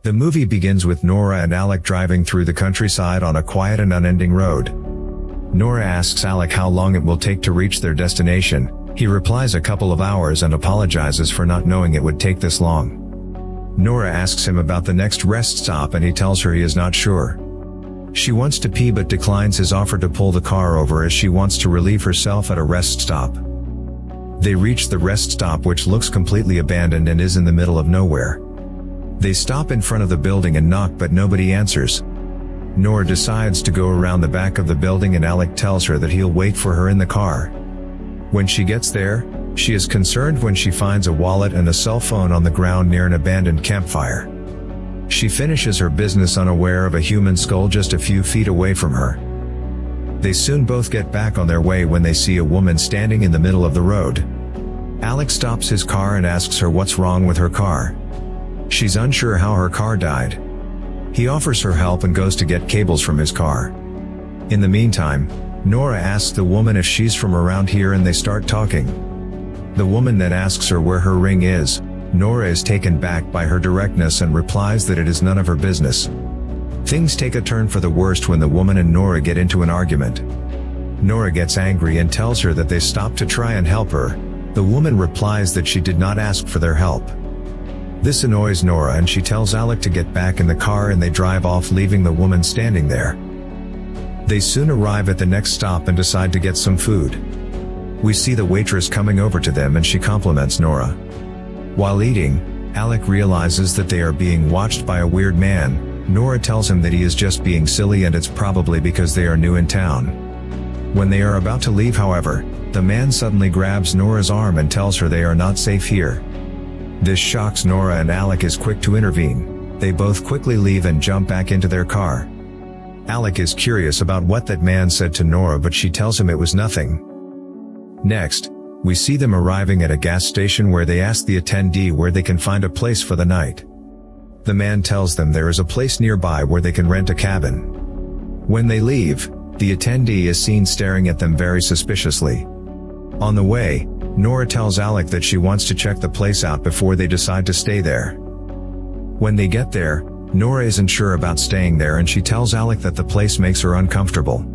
The movie begins with Nora and Alec driving through the countryside on a quiet and unending road. Nora asks Alec how long it will take to reach their destination. He replies a couple of hours and apologizes for not knowing it would take this long. Nora asks him about the next rest stop and he tells her he is not sure. She wants to pee but declines his offer to pull the car over as she wants to relieve herself at a rest stop. They reach the rest stop, which looks completely abandoned and is in the middle of nowhere. They stop in front of the building and knock but nobody answers. Nora decides to go around the back of the building and Alec tells her that he'll wait for her in the car. When she gets there, she is concerned when she finds a wallet and a cell phone on the ground near an abandoned campfire. She finishes her business unaware of a human skull just a few feet away from her. They soon both get back on their way when they see a woman standing in the middle of the road. Alec stops his car and asks her what's wrong with her car. She's unsure how her car died. He offers her help and goes to get cables from his car. In the meantime, Nora asks the woman if she's from around here and they start talking. The woman then asks her where her ring is. Nora is taken back by her directness and replies that it is none of her business. Things take a turn for the worst when the woman and Nora get into an argument. Nora gets angry and tells her that they stopped to try and help her. The woman replies that she did not ask for their help. This annoys Nora and she tells Alec to get back in the car and they drive off, leaving the woman standing there. They soon arrive at the next stop and decide to get some food. We see the waitress coming over to them and she compliments Nora. While eating, Alec realizes that they are being watched by a weird man. Nora tells him that he is just being silly and it's probably because they are new in town. When they are about to leave, however, the man suddenly grabs Nora's arm and tells her they are not safe here. This shocks Nora and Alec is quick to intervene. They both quickly leave and jump back into their car. Alec is curious about what that man said to Nora, but she tells him it was nothing. Next, we see them arriving at a gas station where they ask the attendee where they can find a place for the night. The man tells them there is a place nearby where they can rent a cabin. When they leave, the attendee is seen staring at them very suspiciously. On the way, Nora tells Alec that she wants to check the place out before they decide to stay there. When they get there, Nora isn't sure about staying there and she tells Alec that the place makes her uncomfortable.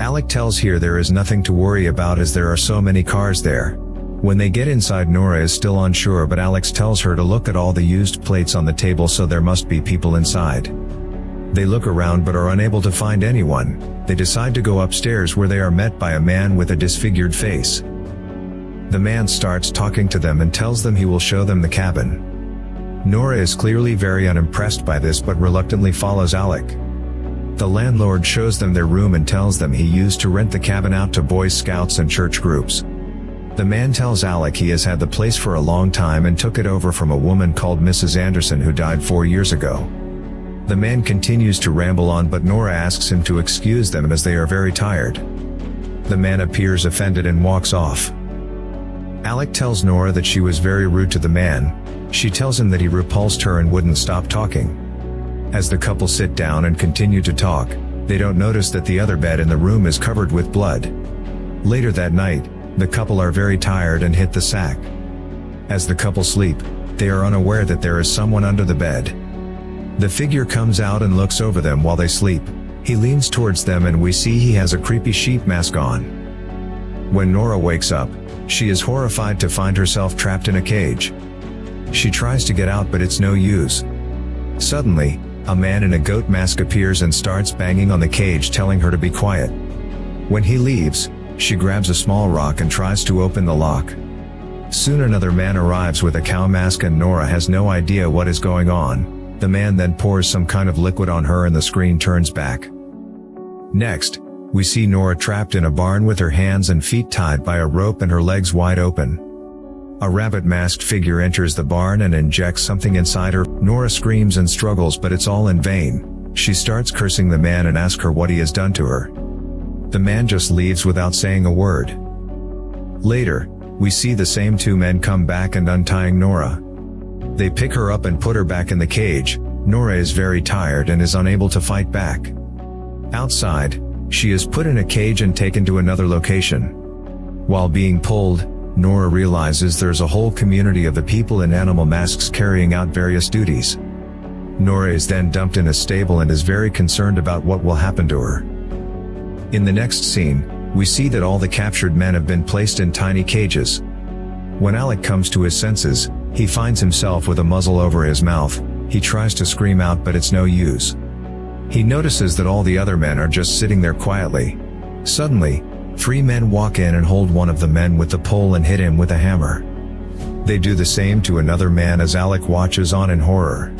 Alec tells her there is nothing to worry about as there are so many cars there. When they get inside, Nora is still unsure, but Alex tells her to look at all the used plates on the table, so there must be people inside. They look around but are unable to find anyone. They decide to go upstairs where they are met by a man with a disfigured face. The man starts talking to them and tells them he will show them the cabin. Nora is clearly very unimpressed by this but reluctantly follows Alec. The landlord shows them their room and tells them he used to rent the cabin out to Boy Scouts and church groups. The man tells Alec he has had the place for a long time and took it over from a woman called Mrs. Anderson who died 4 years ago. The man continues to ramble on, but Nora asks him to excuse them as they are very tired. The man appears offended and walks off. Alec tells Nora that she was very rude to the man. She tells him that he repulsed her and wouldn't stop talking. As the couple sit down and continue to talk, they don't notice that the other bed in the room is covered with blood. Later that night, the couple are very tired and hit the sack. As the couple sleep, they are unaware that there is someone under the bed. The figure comes out and looks over them while they sleep. He leans towards them and we see he has a creepy sheep mask on. When Nora wakes up, she is horrified to find herself trapped in a cage. She tries to get out but it's no use. Suddenly, a man in a goat mask appears and starts banging on the cage, telling her to be quiet. When he leaves, she grabs a small rock and tries to open the lock. Soon another man arrives with a cow mask and Nora has no idea what is going on. The man then pours some kind of liquid on her and the screen turns back. Next, we see Nora trapped in a barn with her hands and feet tied by a rope and her legs wide open. A rabbit-masked figure enters the barn and injects something inside her. Nora screams and struggles but it's all in vain. She starts cursing the man and asks her what he has done to her. The man just leaves without saying a word. Later, we see the same two men come back and untying Nora. They pick her up and put her back in the cage. Nora is very tired and is unable to fight back. Outside, she is put in a cage and taken to another location. While being pulled, Nora realizes there's a whole community of the people in animal masks carrying out various duties. Nora is then dumped in a stable and is very concerned about what will happen to her. In the next scene, we see that all the captured men have been placed in tiny cages. When Alec comes to his senses, he finds himself with a muzzle over his mouth. He tries to scream out, but it's no use. He notices that all the other men are just sitting there quietly. Suddenly, 3 men walk in and hold one of the men with the pole and hit him with a hammer. They do the same to another man as Alec watches on in horror.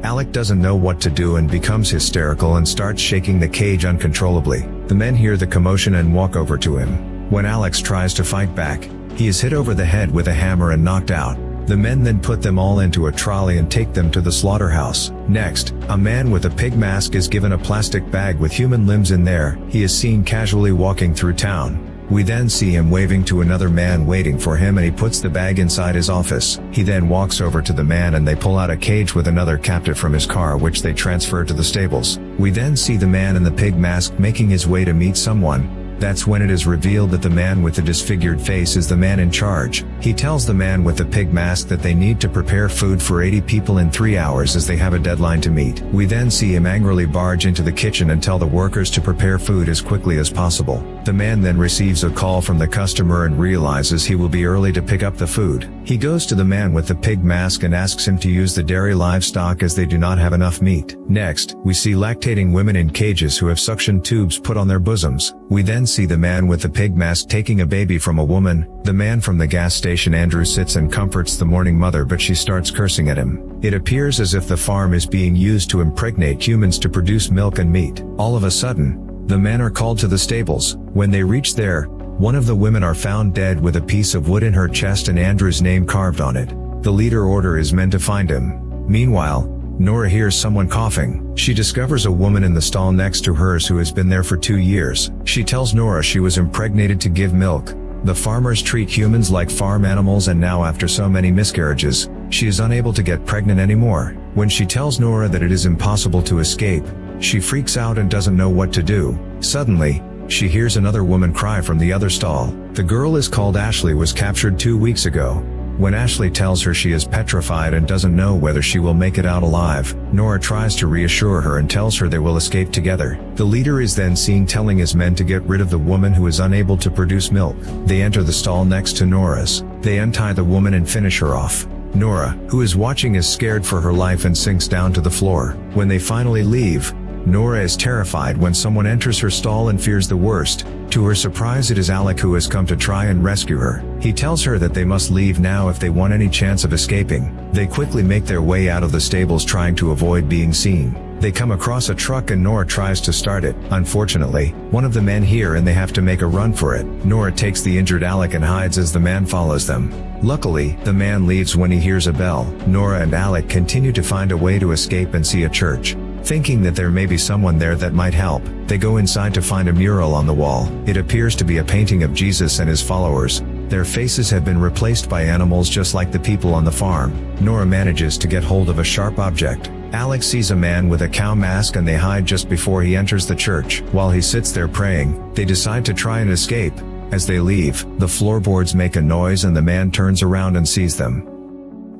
Alec doesn't know what to do and becomes hysterical and starts shaking the cage uncontrollably. The men hear the commotion and walk over to him. When Alex tries to fight back, he is hit over the head with a hammer and knocked out. The men then put them all into a trolley and take them to the slaughterhouse. Next, a man with a pig mask is given a plastic bag with human limbs in there. He is seen casually walking through town. We then see him waving to another man waiting for him, and he puts the bag inside his office. He then walks over to the man and they pull out a cage with another captive from his car, which they transfer to the stables. We then see the man in the pig mask making his way to meet someone. That's when it is revealed that the man with the disfigured face is the man in charge. He tells the man with the pig mask that they need to prepare food for 80 people in 3 hours as they have a deadline to meet. We then see him angrily barge into the kitchen and tell the workers to prepare food as quickly as possible. The man then receives a call from the customer and realizes he will be early to pick up the food. He goes to the man with the pig mask and asks him to use the dairy livestock as they do not have enough meat. Next, we see lactating women in cages who have suction tubes put on their bosoms. We then see the man with the pig mask taking a baby from a woman. The man from the gas station Andrew sits and comforts the mourning mother, but she starts cursing at him. It appears as if the farm is being used to impregnate humans to produce milk and meat. All of a sudden, the men are called to the stables. When they reach there, one of the women are found dead with a piece of wood in her chest and Andrew's name carved on it. The leader orders men to find him. Meanwhile, Nora hears someone coughing. She discovers a woman in the stall next to hers who has been there for 2 years. She tells Nora she was impregnated to give milk. The farmers treat humans like farm animals, and now after so many miscarriages, she is unable to get pregnant anymore. When she tells Nora that it is impossible to escape, she freaks out and doesn't know what to do. Suddenly, she hears another woman cry from the other stall. The girl is called Ashley, was captured 2 weeks ago. When Ashley tells her she is petrified and doesn't know whether she will make it out alive, Nora tries to reassure her and tells her they will escape together. The leader is then seen telling his men to get rid of the woman who is unable to produce milk. They enter the stall next to Nora's. They untie the woman and finish her off. Nora, who is watching, is scared for her life and sinks down to the floor. When they finally leave, Nora is terrified when someone enters her stall and fears the worst. To her surprise, it is Alec who has come to try and rescue her. He tells her that they must leave now if they want any chance of escaping. They quickly make their way out of the stables, trying to avoid being seen. They come across a truck and Nora tries to start it. Unfortunately, one of the men hears and they have to make a run for it. Nora takes the injured Alec and hides as the man follows them. Luckily, the man leaves when he hears a bell. Nora and Alec continue to find a way to escape and see a church. Thinking that there may be someone there that might help, they go inside to find a mural on the wall. It appears to be a painting of Jesus and his followers. Their faces have been replaced by animals just like the people on the farm. Nora manages to get hold of a sharp object. Alex sees a man with a cow mask and they hide just before he enters the church. While he sits there praying, they decide to try and escape. As they leave, the floorboards make a noise and the man turns around and sees them.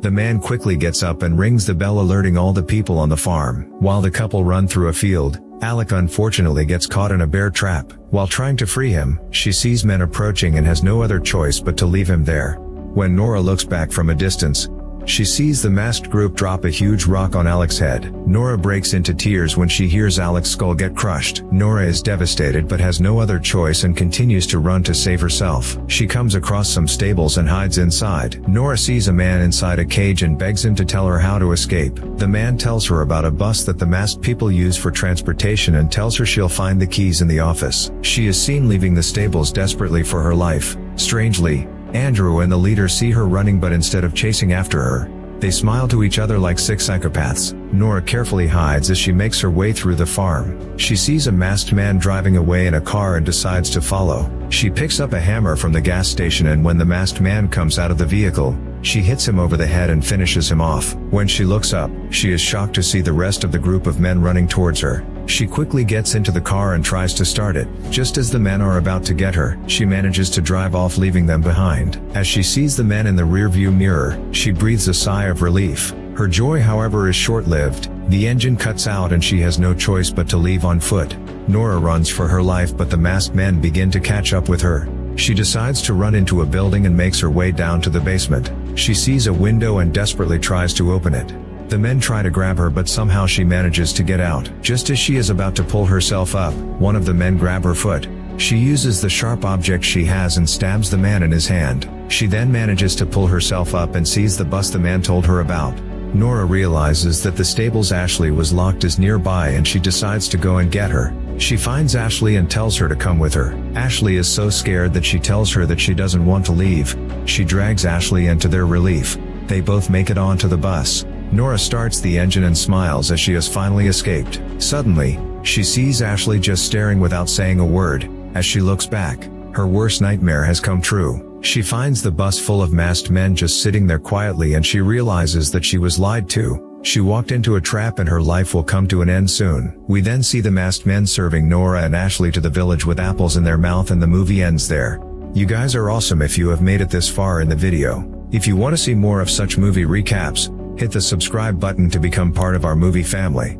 The man quickly gets up and rings the bell, alerting all the people on the farm. While the couple run through a field, Alec unfortunately gets caught in a bear trap. While trying to free him, she sees men approaching and has no other choice but to leave him there. When Nora looks back from a distance, she sees the masked group drop a huge rock on Alec's head. Nora breaks into tears when she hears Alec's skull get crushed. Nora is devastated but has no other choice and continues to run to save herself. She comes across some stables and hides inside. Nora sees a man inside a cage and begs him to tell her how to escape. The man tells her about a bus that the masked people use for transportation and tells her she'll find the keys in the office. She is seen leaving the stables desperately for her life. Strangely, Andrew and the leader see her running, but instead of chasing after her, they smile to each other like 6 psychopaths. Nora carefully hides as she makes her way through the farm. She sees a masked man driving away in a car and decides to follow. She picks up a hammer from the gas station, and when the masked man comes out of the vehicle, she hits him over the head and finishes him off. When she looks up, she is shocked to see the rest of the group of men running towards her. She quickly gets into the car and tries to start it. Just as the men are about to get her, she manages to drive off, leaving them behind. As she sees the men in the rearview mirror, she breathes a sigh of relief. Her joy, however, is short-lived. The engine cuts out and she has no choice but to leave on foot. Nora runs for her life, but the masked men begin to catch up with her. She decides to run into a building and makes her way down to the basement. She sees a window and desperately tries to open it. The men try to grab her, but somehow she manages to get out. Just as she is about to pull herself up, one of the men grab her foot. She uses the sharp object she has and stabs the man in his hand. She then manages to pull herself up and sees the bus the man told her about. Nora realizes that the stable's Ashley was locked is nearby and she decides to go and get her. She finds Ashley and tells her to come with her. Ashley is so scared that she tells her that she doesn't want to leave. She drags Ashley, and to their relief, they both make it onto the bus. Nora starts the engine and smiles as she has finally escaped. Suddenly, she sees Ashley just staring without saying a word. As she looks back, her worst nightmare has come true. She finds the bus full of masked men just sitting there quietly, and she realizes that she was lied to. She walked into a trap and her life will come to an end soon. We then see the masked men serving Nora and Ashley to the village with apples in their mouth, and the movie ends there. You guys are awesome if you have made it this far in the video. If you want to see more of such movie recaps, hit the subscribe button to become part of our movie family.